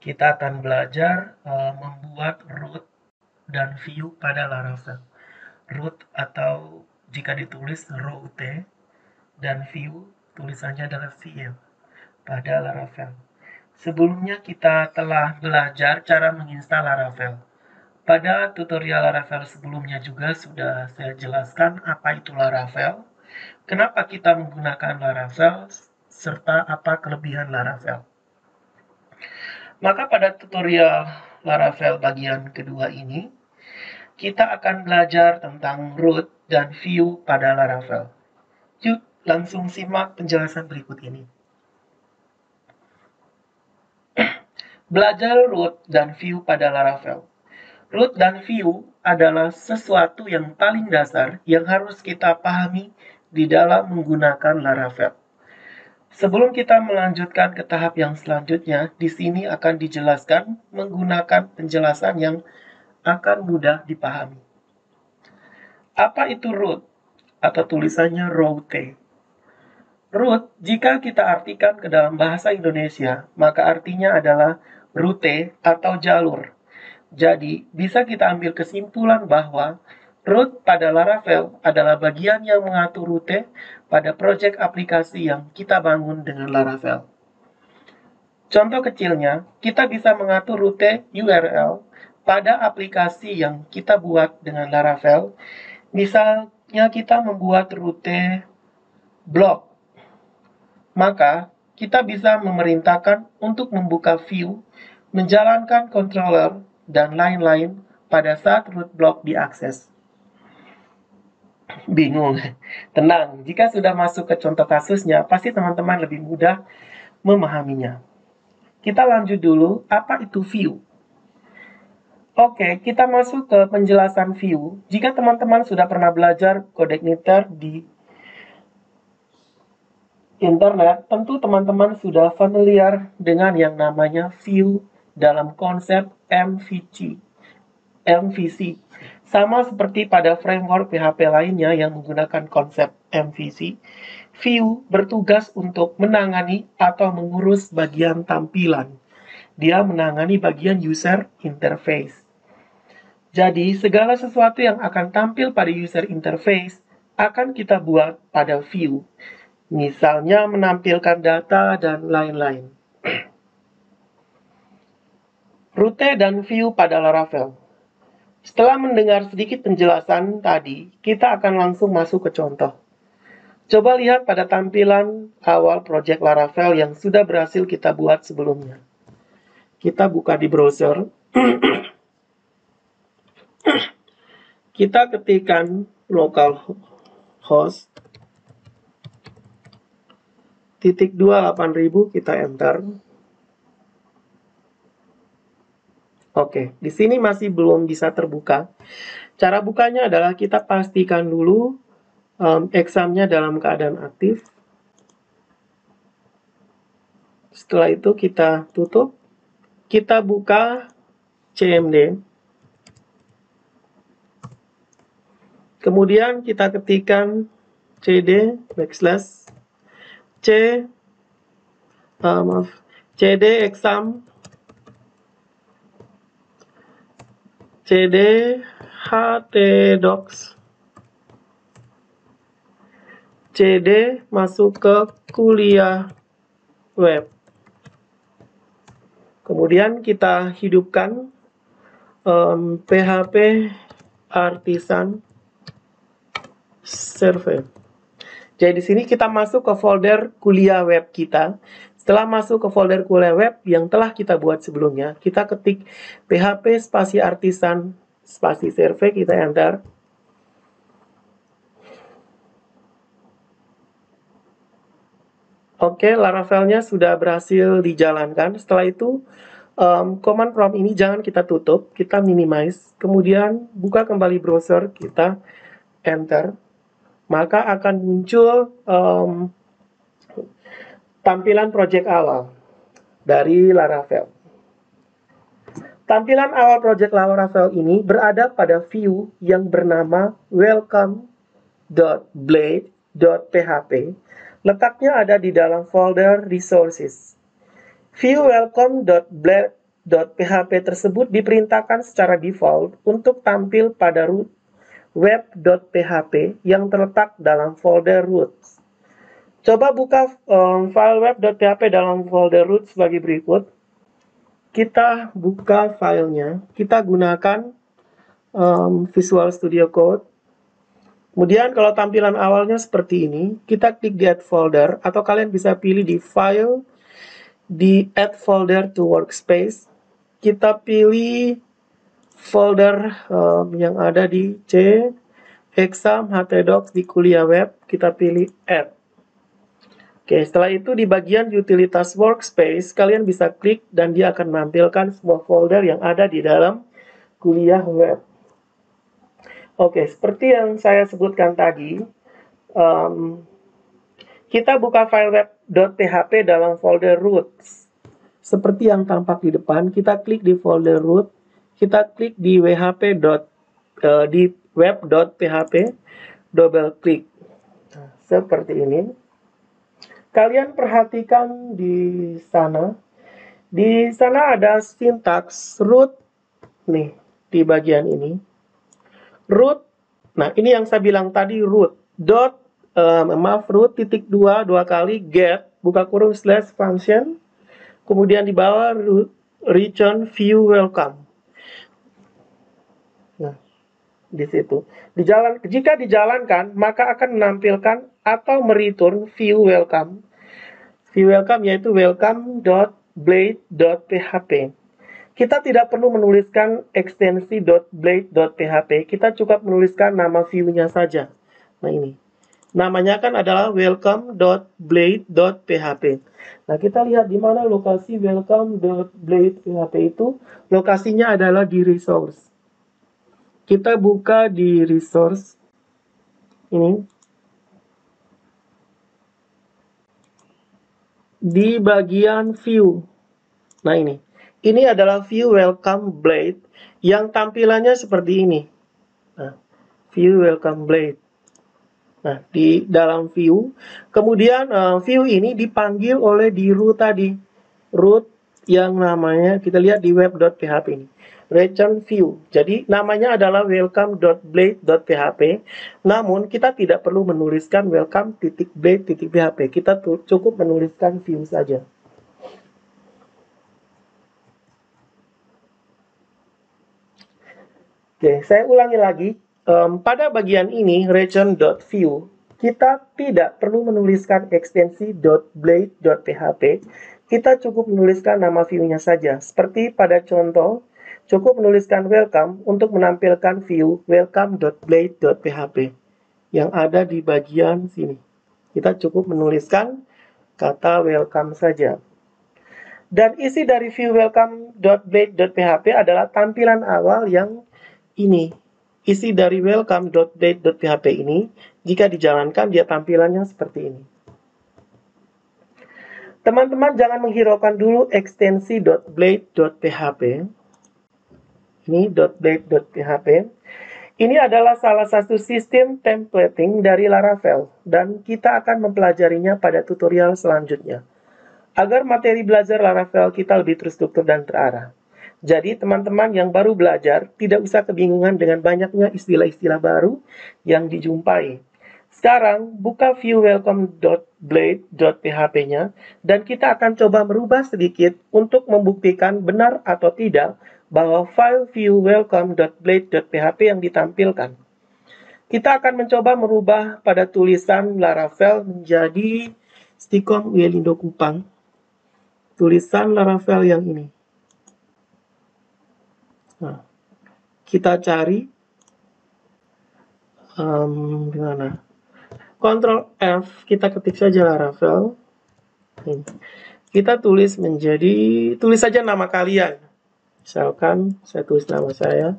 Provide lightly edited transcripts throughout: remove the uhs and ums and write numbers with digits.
Kita akan belajar membuat root dan view pada Laravel. Root atau jika ditulis root dan view tulisannya adalah view pada Laravel. Sebelumnya kita telah belajar cara menginstal Laravel. Pada tutorial Laravel sebelumnya juga sudah saya jelaskan apa itu Laravel, kenapa kita menggunakan Laravel, serta apa kelebihan Laravel. Maka pada tutorial Laravel bagian kedua ini, kita akan belajar tentang root dan view pada Laravel. Yuk, langsung simak penjelasan berikut ini. Belajar root dan view pada Laravel. Root dan view adalah sesuatu yang paling dasar yang harus kita pahami di dalam menggunakan Laravel. Sebelum kita melanjutkan ke tahap yang selanjutnya, di sini akan dijelaskan menggunakan penjelasan yang akan mudah dipahami. Apa itu root? Atau tulisannya route. Root, jika kita artikan ke dalam bahasa Indonesia, maka artinya adalah rute atau jalur. Jadi, bisa kita ambil kesimpulan bahwa root pada Laravel adalah bagian yang mengatur rute pada proyek aplikasi yang kita bangun dengan Laravel. Contoh kecilnya, kita bisa mengatur rute URL pada aplikasi yang kita buat dengan Laravel. Misalnya kita membuat rute blog, maka kita bisa memerintahkan untuk membuka view, menjalankan controller, dan lain-lain pada saat root block diakses. Bingung? Tenang, jika sudah masuk ke contoh kasusnya, pasti teman-teman lebih mudah memahaminya. Kita lanjut dulu, apa itu view? Oke, kita masuk ke penjelasan view. Jika teman-teman sudah pernah belajar CodeIgniter di internet, tentu teman-teman sudah familiar dengan yang namanya view dalam konsep MVC. Sama seperti pada framework PHP lainnya yang menggunakan konsep MVC, view bertugas untuk menangani atau mengurus bagian tampilan. Dia menangani bagian user interface. Jadi, segala sesuatu yang akan tampil pada user interface akan kita buat pada view. Misalnya menampilkan data dan lain-lain. Rute dan view pada Laravel. Setelah mendengar sedikit penjelasan tadi, kita akan langsung masuk ke contoh. Coba lihat pada tampilan awal project Laravel yang sudah berhasil kita buat sebelumnya. Kita buka di browser. Kita ketikkan localhost /28000, kita enter. Oke, di sini masih belum bisa terbuka. Cara bukanya adalah kita pastikan dulu examnya dalam keadaan aktif. Setelah itu kita tutup. Kita buka CMD. Kemudian kita ketikkan cd cd exam cd htdocs cd masuk ke kuliah web. Kemudian kita hidupkan PHP Artisan Server. Jadi di sini kita masuk ke folder kuliah web kita. Setelah masuk ke folder kuliah web yang telah kita buat sebelumnya, kita ketik PHP spasi Artisan spasi Server, kita enter. Oke, Laravelnya sudah berhasil dijalankan. Setelah itu, command prompt ini jangan kita tutup, kita minimize. Kemudian buka kembali browser, kita enter. Maka akan muncul tampilan project awal dari Laravel. Tampilan awal project Laravel ini berada pada view yang bernama welcome.blade.php. Letaknya ada di dalam folder resources. View welcome.blade web.php tersebut diperintahkan secara default untuk tampil pada root web.php yang terletak dalam folder root. Coba buka file web.php dalam folder root sebagai berikut. Kita buka filenya, kita gunakan Visual Studio Code. Kemudian kalau tampilan awalnya seperti ini, kita klik di Add Folder, atau kalian bisa pilih di File, di Add Folder to Workspace. Kita pilih folder yang ada di C, Exam, htdocs, di kuliah web, kita pilih Add. Oke, setelah itu di bagian utilitas Workspace, kalian bisa klik dan dia akan menampilkan semua folder yang ada di dalam kuliah web. Oke, seperti yang saya sebutkan tadi, kita buka file web.php dalam folder root. Seperti yang tampak di depan, kita klik di folder root, kita klik di di web.php, double klik. Nah, seperti ini. Kalian perhatikan di sana. Di sana ada sintaks root, nih, di bagian ini. Root, nah ini yang saya bilang tadi root root titik dua kali get buka kurung slash function, kemudian di bawah root return view welcome. Nah, di situ jika dijalankan maka akan menampilkan atau mereturn view welcome. View welcome yaitu welcome.blade.php. Kita tidak perlu menuliskan ekstensi .blade.php, kita cukup menuliskan nama view-nya saja. Nah ini, namanya kan adalah welcome.blade.php. Nah kita lihat di mana lokasi welcome.blade.php itu, lokasinya adalah di resource. Kita buka di resource, ini, di bagian view. Nah ini adalah view welcome blade yang tampilannya seperti ini. Nah, view welcome blade. Nah, di dalam view, kemudian view ini dipanggil oleh di root tadi. Root yang namanya, kita lihat di web.php ini. Return view. Jadi, namanya adalah welcome.blade.php. Namun, kita tidak perlu menuliskan welcome.blade.php. Kita cukup menuliskan view saja. Oke, saya ulangi lagi. Pada bagian ini, return.view, kita tidak perlu menuliskan ekstensi .blade.php. Kita cukup menuliskan nama view-nya saja. Seperti pada contoh, cukup menuliskan welcome untuk menampilkan view welcome.blade.php yang ada di bagian sini. Kita cukup menuliskan kata welcome saja. Dan isi dari view welcome.blade.php adalah tampilan awal yang ini. Isi dari welcome.blade.php ini, jika dijalankan dia tampilannya seperti ini. Teman-teman jangan menghiraukan dulu ekstensi .blade.php. Ini .blade.php. Ini adalah salah satu sistem templating dari Laravel dan kita akan mempelajarinya pada tutorial selanjutnya. Agar materi belajar Laravel kita lebih terstruktur dan terarah. Jadi teman-teman yang baru belajar tidak usah kebingungan dengan banyaknya istilah-istilah baru yang dijumpai. Sekarang buka view welcome.blade.php-nya dan kita akan coba merubah sedikit untuk membuktikan benar atau tidak bahwa file view welcome.blade.php yang ditampilkan. Kita akan mencoba merubah pada tulisan Laravel menjadi Stikom Welindo Kupang. Tulisan Laravel yang ini. Nah, kita cari di mana? Ctrl F, kita ketik saja Laravel. Ini. Kita tulis saja nama kalian. Misalkan saya tulis nama saya.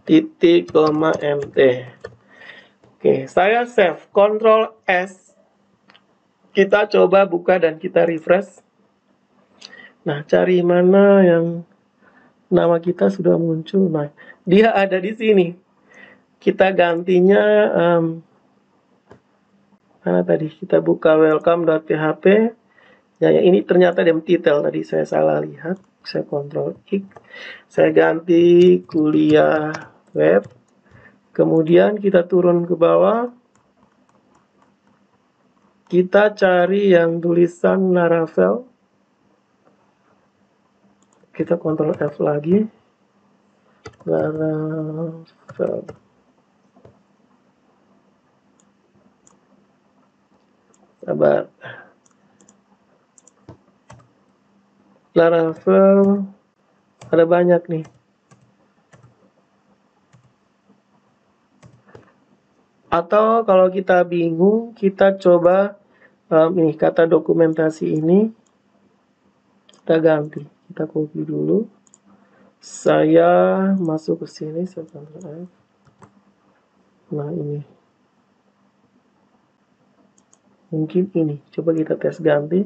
Titik, koma, mt. Oke, saya save. Ctrl S. Kita coba buka dan kita refresh. Nah, cari mana yang nama kita sudah muncul. Nah, dia ada di sini. Kita gantinya Mana tadi? Kita buka welcome.php. Ya, yang ini ternyata dem titel tadi saya salah lihat. Saya Ctrl X. Saya ganti kuliah web. Kemudian kita turun ke bawah. Kita cari yang tulisan Laravel. Kita Ctrl F lagi. Laravel. Sabar. Laravel ada banyak nih. Atau kalau kita bingung, kita coba ini kata dokumentasi ini kita ganti. Kita copy dulu. Saya masuk ke sini, saya Ctrl F. Nah, ini. Mungkin ini. Coba kita tes ganti.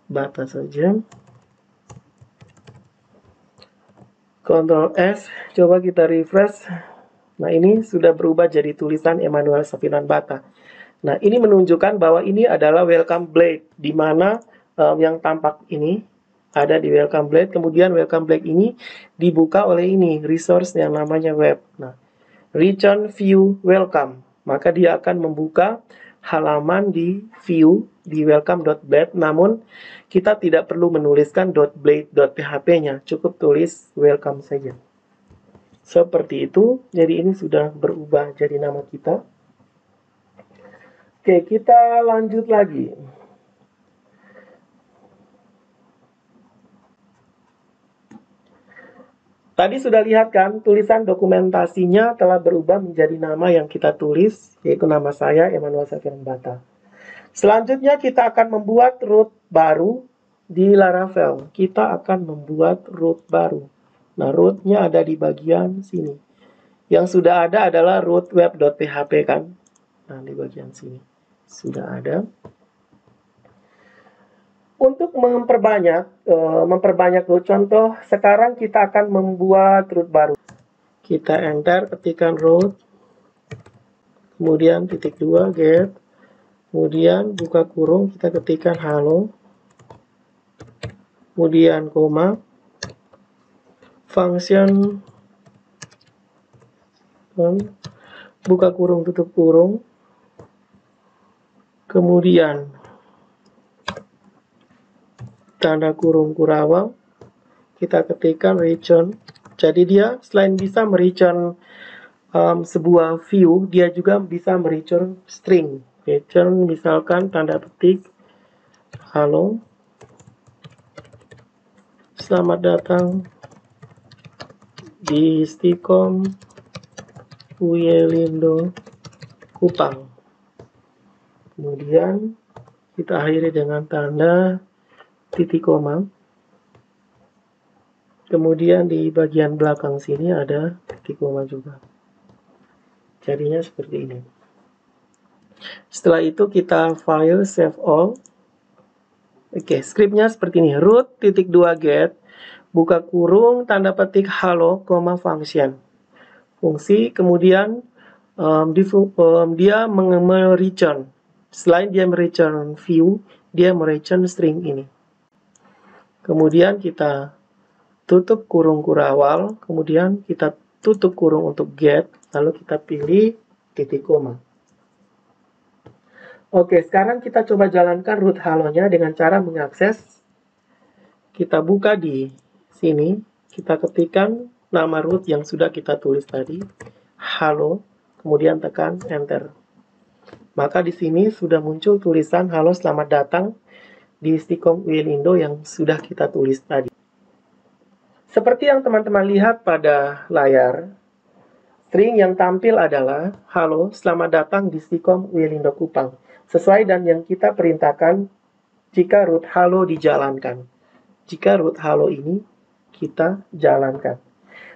Bata saja. Ctrl S, coba kita refresh. Nah, ini sudah berubah jadi tulisan Emmanuel Safinan Bata. Nah, ini menunjukkan bahwa ini adalah welcome blade, di mana yang tampak ini ada di welcome blade. Kemudian welcome blade ini dibuka oleh ini, resource yang namanya web. Nah, return view welcome. Maka dia akan membuka halaman di view di welcome.blade, namun kita tidak perlu menuliskan .blade.php-nya, cukup tulis welcome saja. Seperti itu, jadi ini sudah berubah jadi nama kita. Oke, kita lanjut lagi. Tadi sudah lihat kan, tulisan dokumentasinya telah berubah menjadi nama yang kita tulis, yaitu nama saya, Emmanuel Safinan Bata. Selanjutnya kita akan membuat root baru di Laravel. Kita akan membuat root baru. Nah, rootnya ada di bagian sini. Yang sudah ada adalah root web.php kan. Nah, di bagian sini sudah ada. Untuk memperbanyak root, contoh sekarang kita akan membuat root baru. Kita enter, ketikkan root, kemudian titik 2 get, kemudian buka kurung, kita ketikkan halo, kemudian koma, function, buka kurung, tutup kurung, kemudian tanda kurung kurawal, kita ketikkan return. Jadi dia selain bisa mereturn sebuah view, dia juga bisa mereturn string. Return misalkan tanda petik halo, selamat datang di Stikom Wiyelindo Kupang. Kemudian kita akhiri dengan tanda titik koma. Kemudian di bagian belakang sini ada titik koma juga. Jadinya seperti ini. Setelah itu kita file save all. Oke, scriptnya seperti ini. Root titik 2 get, buka kurung, tanda petik halo, function. Fungsi, kemudian dia mereturn. Selain dia mereturn view, dia mereturn string ini. Kemudian kita tutup kurung kurawal, kemudian kita tutup kurung untuk get, lalu kita pilih titik koma. Oke, sekarang kita coba jalankan root halonya dengan cara mengakses. Kita buka di sini, kita ketikkan nama root yang sudah kita tulis tadi, halo, kemudian tekan enter. Maka di sini sudah muncul tulisan halo selamat datang di Stikom Wiyelindo yang sudah kita tulis tadi. Seperti yang teman-teman lihat pada layar, string yang tampil adalah halo selamat datang di Stikom Wiyelindo Kupang. Sesuai dan yang kita perintahkan jika root halo dijalankan. Jika root halo ini kita jalankan.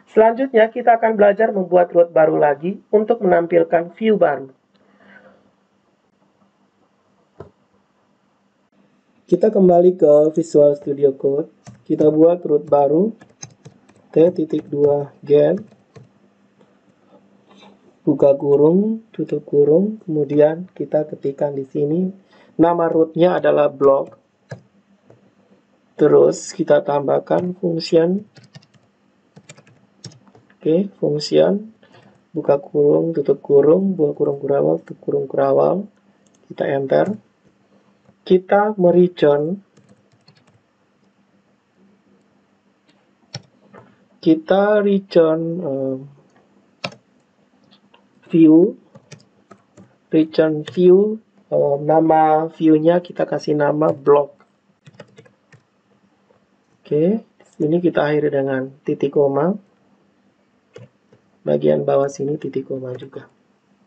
Selanjutnya kita akan belajar membuat root baru lagi untuk menampilkan view baru. Kita kembali ke Visual Studio Code. Kita buat root baru. t.2 get, buka kurung, tutup kurung, kemudian kita ketikkan di sini nama rootnya adalah block. Terus kita tambahkan function. Oke, function buka kurung, tutup kurung, buka kurung kurawal, tutup kurung kurawal. Kita enter. Kita mereturn. Kita return view. Return view. Nama view-nya kita kasih nama block. Oke, ini kita akhiri dengan titik koma. Bagian bawah sini titik koma juga.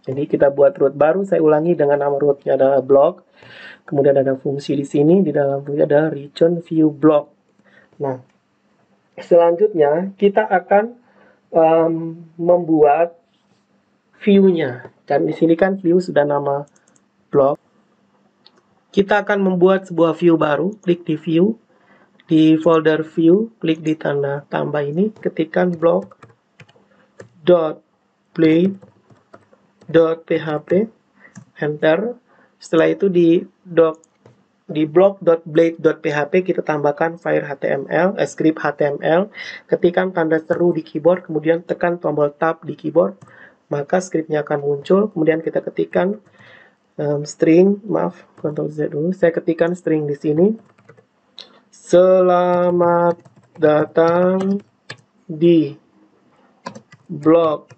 Jadi kita buat root baru, saya ulangi dengan nama rootnya adalah block. Kemudian ada fungsi di sini, di dalam fungsi ada return view block. Nah, selanjutnya kita akan membuat view-nya. Dan di sini kan view sudah nama block. Kita akan membuat sebuah view baru, klik di view. Di folder view, klik di tanda tambah ini, ketikkan block.blade.php, enter. Setelah itu di block.blade.php kita tambahkan file HTML, script HTML, ketikkan tanda seru di keyboard, kemudian tekan tombol tab di keyboard, maka scriptnya akan muncul. Kemudian kita ketikkan string, maaf, Ctrl Z dulu, saya ketikkan string di sini. Selamat datang di blog.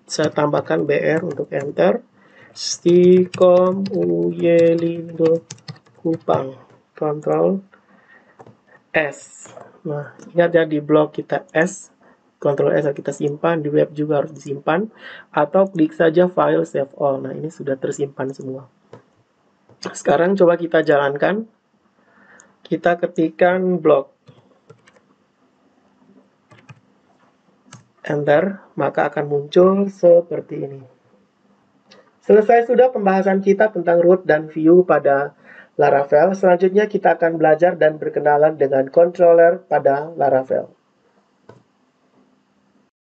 Saya tambahkan BR untuk enter. Stikom Uyelindo Kupang. Ctrl S. Nah, ini ada di blog kita S. Ctrl S kita simpan, di web juga harus disimpan. Atau klik saja file save all. Nah, ini sudah tersimpan semua. Sekarang coba kita jalankan. Kita ketikkan blog. Enter, maka akan muncul seperti ini. Selesai sudah pembahasan kita tentang root dan view pada Laravel. Selanjutnya kita akan belajar dan berkenalan dengan controller pada Laravel.